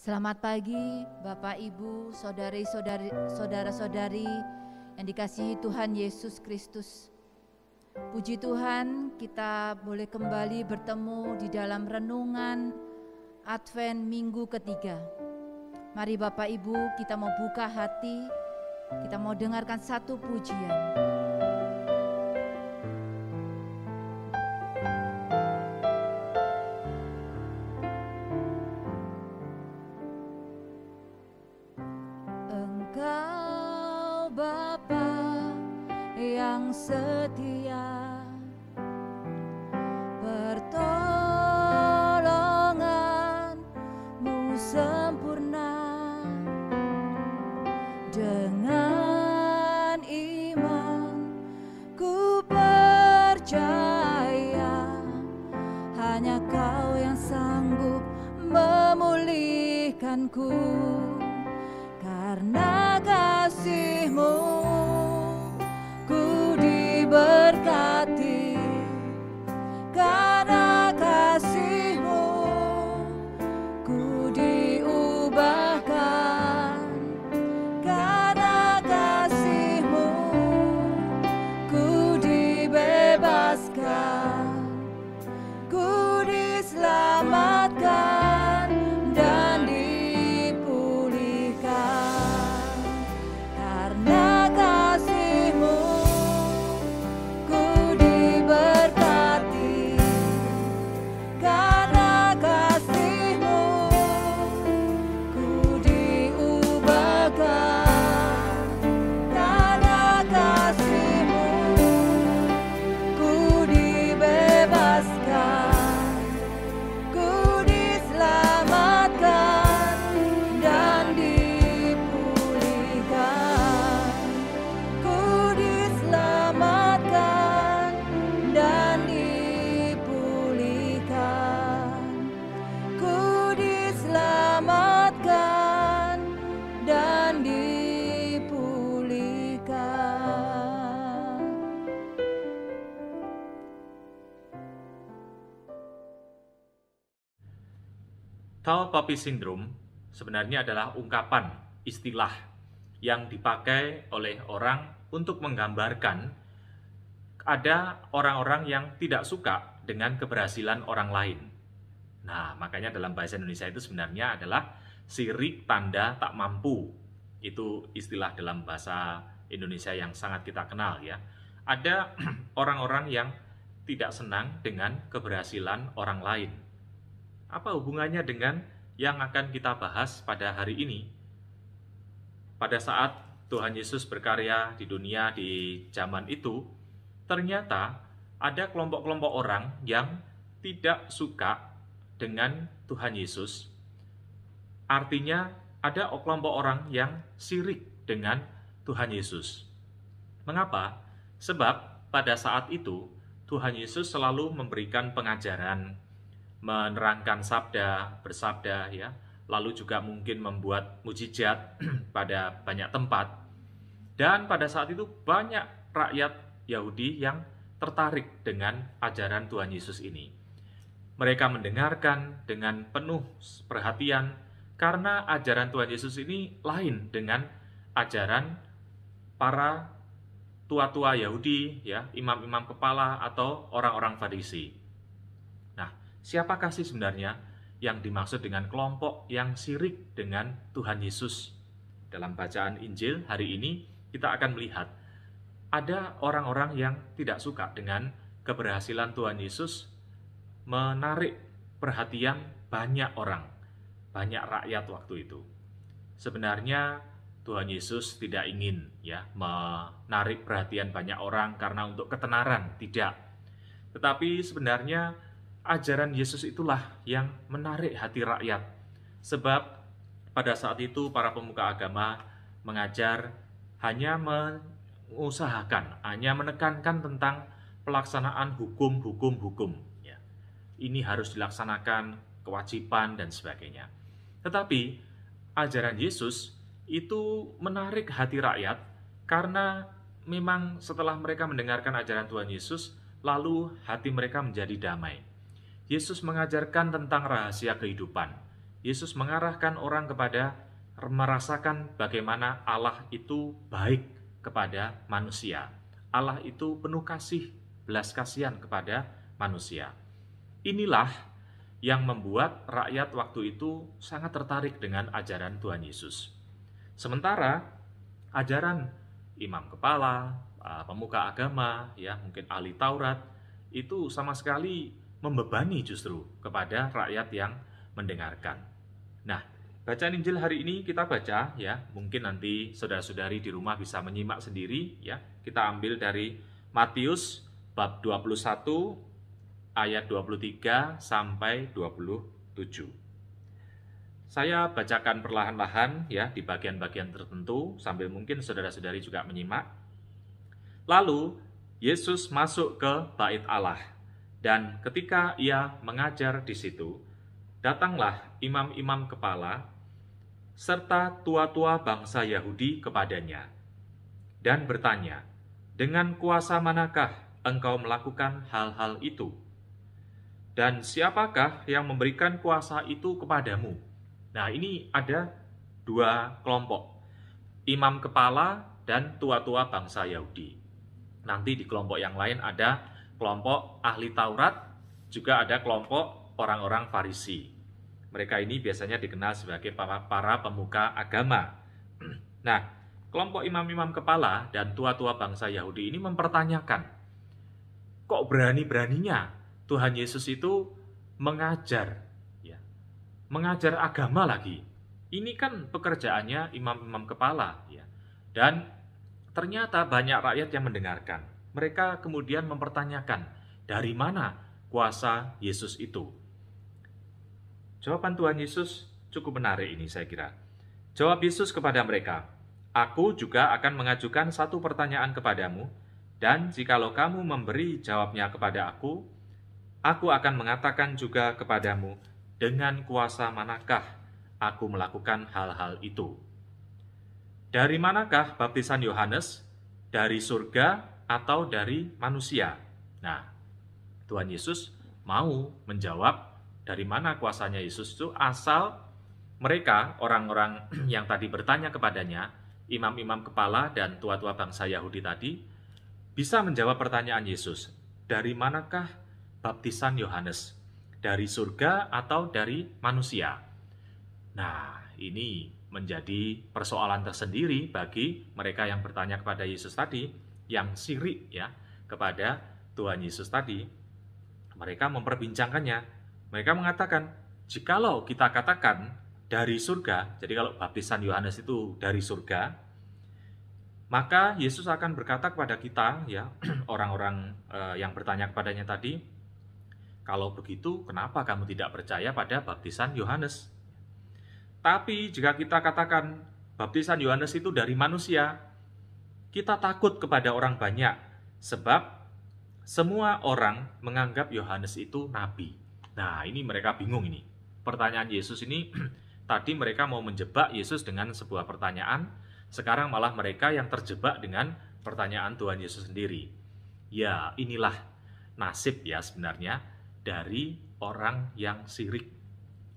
Selamat pagi Bapak, Ibu, saudara-saudari yang dikasihi Tuhan Yesus Kristus. Puji Tuhan, kita boleh kembali bertemu di dalam renungan Advent minggu ketiga. Mari Bapak Ibu, kita mau buka hati, kita mau dengarkan satu pujian. Setia, pertolongan-Mu sempurna. Dengan iman ku percaya, hanya Kau yang sanggup memulihkanku. Karena kasih-Mu berkati, karena kasih-Mu ku diubahkan, karena kasih-Mu ku dibebaskan, ku diselamatkan dan dipulihkan. Karena kasih-Mu Tall Poppy Syndrome sebenarnya adalah ungkapan, istilah yang dipakai oleh orang untuk menggambarkan ada orang-orang yang tidak suka dengan keberhasilan orang lain. Nah, makanya dalam bahasa Indonesia itu sebenarnya adalah sirik tanda tak mampu. Itu istilah dalam bahasa Indonesia yang sangat kita kenal ya. Ada orang-orang yang tidak senang dengan keberhasilan orang lain. Apa hubungannya dengan yang akan kita bahas pada hari ini? Pada saat Tuhan Yesus berkarya di dunia di zaman itu, ternyata ada kelompok-kelompok orang yang tidak suka dengan Tuhan Yesus. Artinya ada kelompok orang yang sirik dengan Tuhan Yesus. Mengapa? Sebab pada saat itu Tuhan Yesus selalu memberikan pengajaran, menerangkan sabda, bersabda ya, lalu juga mungkin membuat mujizat pada banyak tempat. Dan pada saat itu banyak rakyat Yahudi yang tertarik dengan ajaran Tuhan Yesus ini. Mereka mendengarkan dengan penuh perhatian karena ajaran Tuhan Yesus ini lain dengan ajaran para tua-tua Yahudi ya, imam-imam kepala atau orang-orang Farisi. Siapakah sih sebenarnya yang dimaksud dengan kelompok yang sirik dengan Tuhan Yesus? Dalam bacaan Injil hari ini kita akan melihat ada orang-orang yang tidak suka dengan keberhasilan Tuhan Yesus menarik perhatian banyak orang, banyak rakyat waktu itu. Sebenarnya Tuhan Yesus tidak ingin ya menarik perhatian banyak orang karena untuk ketenaran, tidak. Tetapi sebenarnya ajaran Yesus itulah yang menarik hati rakyat. Sebab pada saat itu para pemuka agama mengajar hanya mengusahakan, hanya menekankan tentang pelaksanaan hukum. Ya. Ini harus dilaksanakan, kewajiban dan sebagainya. Tetapi ajaran Yesus itu menarik hati rakyat karena memang setelah mereka mendengarkan ajaran Tuhan Yesus, lalu hati mereka menjadi damai. Yesus mengajarkan tentang rahasia kehidupan. Yesus mengarahkan orang kepada merasakan bagaimana Allah itu baik kepada manusia. Allah itu penuh kasih, belas kasihan kepada manusia. Inilah yang membuat rakyat waktu itu sangat tertarik dengan ajaran Tuhan Yesus. Sementara ajaran imam kepala, pemuka agama, ya mungkin ahli Taurat, itu sama sekali membebani justru kepada rakyat yang mendengarkan. Nah, bacaan Injil hari ini kita baca, ya, mungkin nanti saudara-saudari di rumah bisa menyimak sendiri, ya. Kita ambil dari Matius bab 21 ayat 23 sampai 27. Saya bacakan perlahan-lahan, ya, di bagian-bagian tertentu sambil mungkin saudara-saudari juga menyimak. Lalu Yesus masuk ke Bait Allah, dan ketika ia mengajar di situ, datanglah imam-imam kepala serta tua-tua bangsa Yahudi kepadanya dan bertanya, "Dengan kuasa manakah engkau melakukan hal-hal itu? Dan siapakah yang memberikan kuasa itu kepadamu?" Nah, ini ada dua kelompok, imam kepala dan tua-tua bangsa Yahudi. Nanti di kelompok yang lain ada kelompok ahli Taurat, juga ada kelompok orang-orang Farisi. Mereka ini biasanya dikenal sebagai para pemuka agama. Nah, kelompok imam-imam kepala dan tua-tua bangsa Yahudi ini mempertanyakan, kok berani-beraninya Tuhan Yesus itu mengajar, ya, mengajar agama lagi. Ini kan pekerjaannya imam-imam kepala, ya. Dan ternyata banyak rakyat yang mendengarkan. Mereka kemudian mempertanyakan, dari mana kuasa Yesus itu? Jawaban Tuhan Yesus cukup menarik ini, saya kira. Jawab Yesus kepada mereka, "Aku juga akan mengajukan satu pertanyaan kepadamu, dan jikalau kamu memberi jawabnya kepada aku akan mengatakan juga kepadamu, dengan kuasa manakah aku melakukan hal-hal itu. Dari manakah baptisan Yohanes? Dari surga atau dari manusia?" Nah, Tuhan Yesus mau menjawab dari mana kuasanya Yesus itu, asal mereka, orang-orang yang tadi bertanya kepadanya, imam-imam kepala dan tua-tua bangsa Yahudi tadi, bisa menjawab pertanyaan Yesus, dari manakah baptisan Yohanes? Dari surga atau dari manusia? Nah, ini menjadi persoalan tersendiri bagi mereka yang bertanya kepada Yesus tadi, yang sirik, ya, kepada Tuhan Yesus tadi. Mereka memperbincangkannya. Mereka mengatakan, jikalau kita katakan dari surga, jadi kalau baptisan Yohanes itu dari surga, maka Yesus akan berkata kepada kita, ya, orang-orang yang bertanya kepadanya tadi, kalau begitu, kenapa kamu tidak percaya pada baptisan Yohanes? Tapi jika kita katakan baptisan Yohanes itu dari manusia, kita takut kepada orang banyak, sebab semua orang menganggap Yohanes itu nabi. Nah, ini mereka bingung ini. Pertanyaan Yesus ini, tadi mereka mau menjebak Yesus dengan sebuah pertanyaan, sekarang malah mereka yang terjebak dengan pertanyaan Tuhan Yesus sendiri. Ya, inilah nasib, ya, sebenarnya dari orang yang sirik.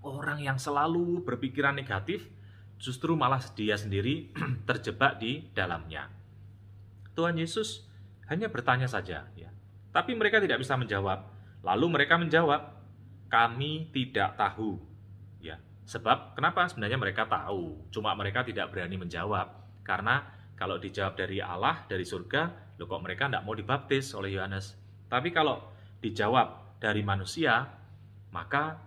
Orang yang selalu berpikiran negatif, justru malah dia sendiri terjebak di dalamnya. Tuhan Yesus hanya bertanya saja, ya. Tapi mereka tidak bisa menjawab. Lalu mereka menjawab, "Kami tidak tahu." Ya, sebab kenapa? Sebenarnya mereka tahu, cuma mereka tidak berani menjawab. Karena kalau dijawab dari Allah, dari surga, loh kok mereka tidak mau dibaptis oleh Yohanes. Tapi kalau dijawab dari manusia, maka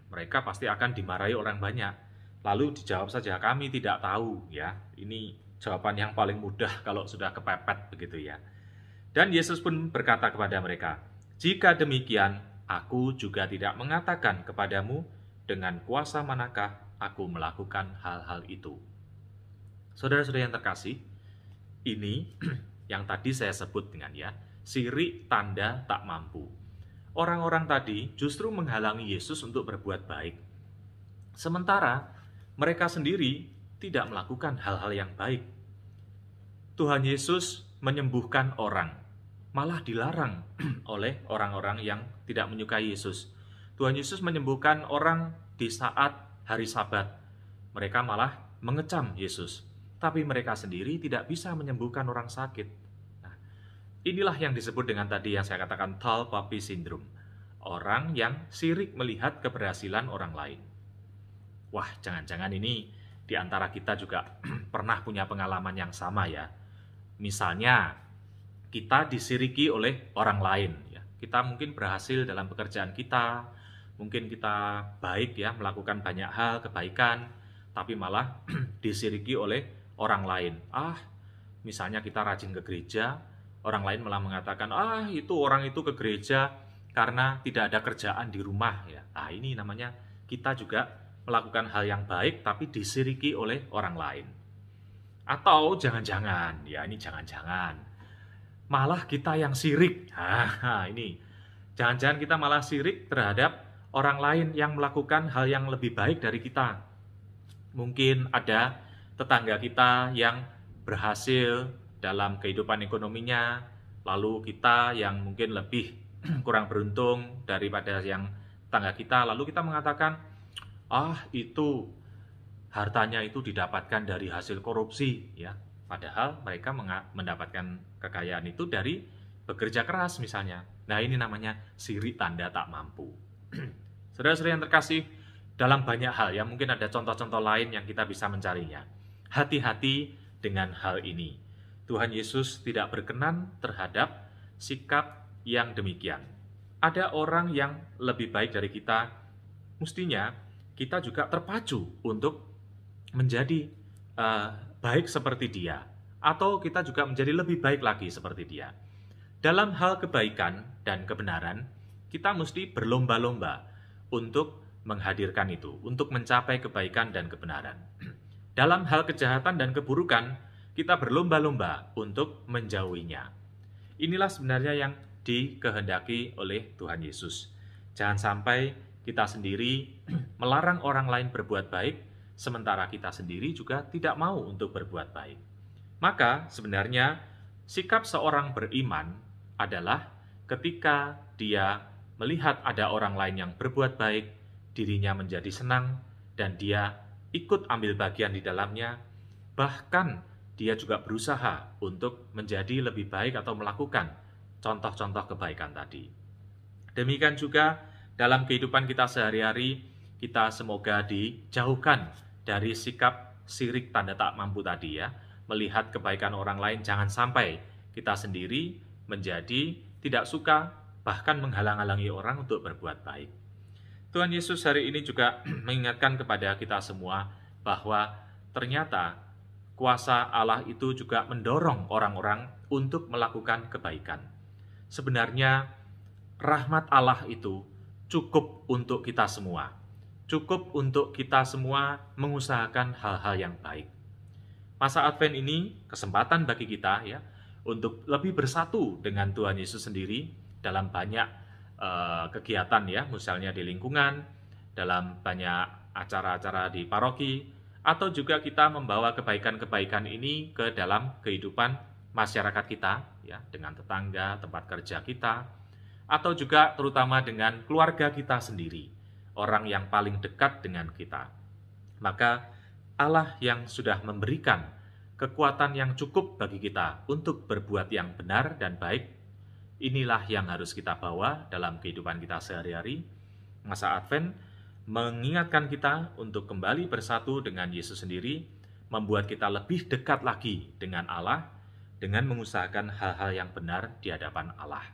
mereka pasti akan dimarahi orang banyak. Lalu dijawab saja, "Kami tidak tahu." Ya, ini jawaban yang paling mudah kalau sudah kepepet begitu, ya. Dan Yesus pun berkata kepada mereka, "Jika demikian, aku juga tidak mengatakan kepadamu dengan kuasa manakah aku melakukan hal-hal itu." Saudara-saudara yang terkasih, ini yang tadi saya sebut dengan, ya, sirik tanda tak mampu. Orang-orang tadi justru menghalangi Yesus untuk berbuat baik. Sementara mereka sendiri tidak melakukan hal-hal yang baik. Tuhan Yesus menyembuhkan orang, malah dilarang oleh orang-orang yang tidak menyukai Yesus. Tuhan Yesus menyembuhkan orang di saat hari Sabat, mereka malah mengecam Yesus. Tapi mereka sendiri tidak bisa menyembuhkan orang sakit. Nah, inilah yang disebut dengan tadi yang saya katakan tall poppy syndrome. Orang yang sirik melihat keberhasilan orang lain. Wah, jangan-jangan ini di antara kita juga pernah punya pengalaman yang sama ya. Misalnya, kita disiriki oleh orang lain. Ya. Kita mungkin berhasil dalam pekerjaan kita, mungkin kita baik ya, melakukan banyak hal, kebaikan, tapi malah disiriki oleh orang lain. Misalnya kita rajin ke gereja, orang lain malah mengatakan, itu orang itu ke gereja karena tidak ada kerjaan di rumah ya. Ini namanya kita juga melakukan hal yang baik tapi disiriki oleh orang lain. Atau jangan-jangan, ya ini jangan-jangan, malah kita yang sirik. Ini jangan-jangan kita malah sirik terhadap orang lain yang melakukan hal yang lebih baik dari kita. Mungkin ada tetangga kita yang berhasil dalam kehidupan ekonominya, lalu kita yang mungkin lebih kurang beruntung daripada yang tetangga kita, lalu kita mengatakan, itu hartanya itu didapatkan dari hasil korupsi ya. Padahal mereka mendapatkan kekayaan itu dari bekerja keras misalnya. Nah, ini namanya sirik tanda tak mampu. Saudara-saudara yang terkasih, dalam banyak hal ya, mungkin ada contoh-contoh lain yang kita bisa mencarinya. Hati-hati dengan hal ini. Tuhan Yesus tidak berkenan terhadap sikap yang demikian. Ada orang yang lebih baik dari kita, mestinya kita juga terpacu untuk menjadi baik seperti dia, atau kita juga menjadi lebih baik lagi seperti dia. Dalam hal kebaikan dan kebenaran, kita mesti berlomba-lomba untuk menghadirkan itu, untuk mencapai kebaikan dan kebenaran. Dalam hal kejahatan dan keburukan, kita berlomba-lomba untuk menjauhinya. Inilah sebenarnya yang dikehendaki oleh Tuhan Yesus. Jangan sampai kita sendiri melarang orang lain berbuat baik, sementara kita sendiri juga tidak mau untuk berbuat baik. Maka sebenarnya sikap seorang beriman adalah ketika dia melihat ada orang lain yang berbuat baik, dirinya menjadi senang dan dia ikut ambil bagian di dalamnya, bahkan dia juga berusaha untuk menjadi lebih baik atau melakukan contoh-contoh kebaikan tadi. Demikian juga dalam kehidupan kita sehari-hari, kita semoga dijauhkan dari sikap sirik tanda tak mampu tadi ya. Melihat kebaikan orang lain, jangan sampai kita sendiri menjadi tidak suka, bahkan menghalang-halangi orang untuk berbuat baik. Tuhan Yesus hari ini juga mengingatkan kepada kita semua bahwa ternyata kuasa Allah itu juga mendorong orang-orang untuk melakukan kebaikan. Sebenarnya rahmat Allah itu cukup untuk kita semua. Cukup untuk kita semua mengusahakan hal-hal yang baik. Masa Advent ini kesempatan bagi kita ya untuk lebih bersatu dengan Tuhan Yesus sendiri dalam banyak kegiatan ya, misalnya di lingkungan, dalam banyak acara-acara di paroki, atau juga kita membawa kebaikan-kebaikan ini ke dalam kehidupan masyarakat kita, ya, dengan tetangga, tempat kerja kita, atau juga terutama dengan keluarga kita sendiri, orang yang paling dekat dengan kita. Maka Allah yang sudah memberikan kekuatan yang cukup bagi kita untuk berbuat yang benar dan baik, inilah yang harus kita bawa dalam kehidupan kita sehari-hari. Masa Advent mengingatkan kita untuk kembali bersatu dengan Yesus sendiri, membuat kita lebih dekat lagi dengan Allah, dengan mengusahakan hal-hal yang benar di hadapan Allah.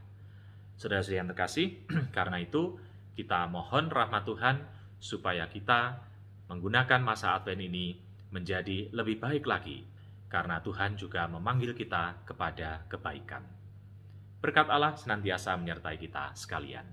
Saudara-saudara yang terkasih, karena itu kita mohon rahmat Tuhan supaya kita menggunakan masa Advent ini menjadi lebih baik lagi, karena Tuhan juga memanggil kita kepada kebaikan. Berkat Allah senantiasa menyertai kita sekalian.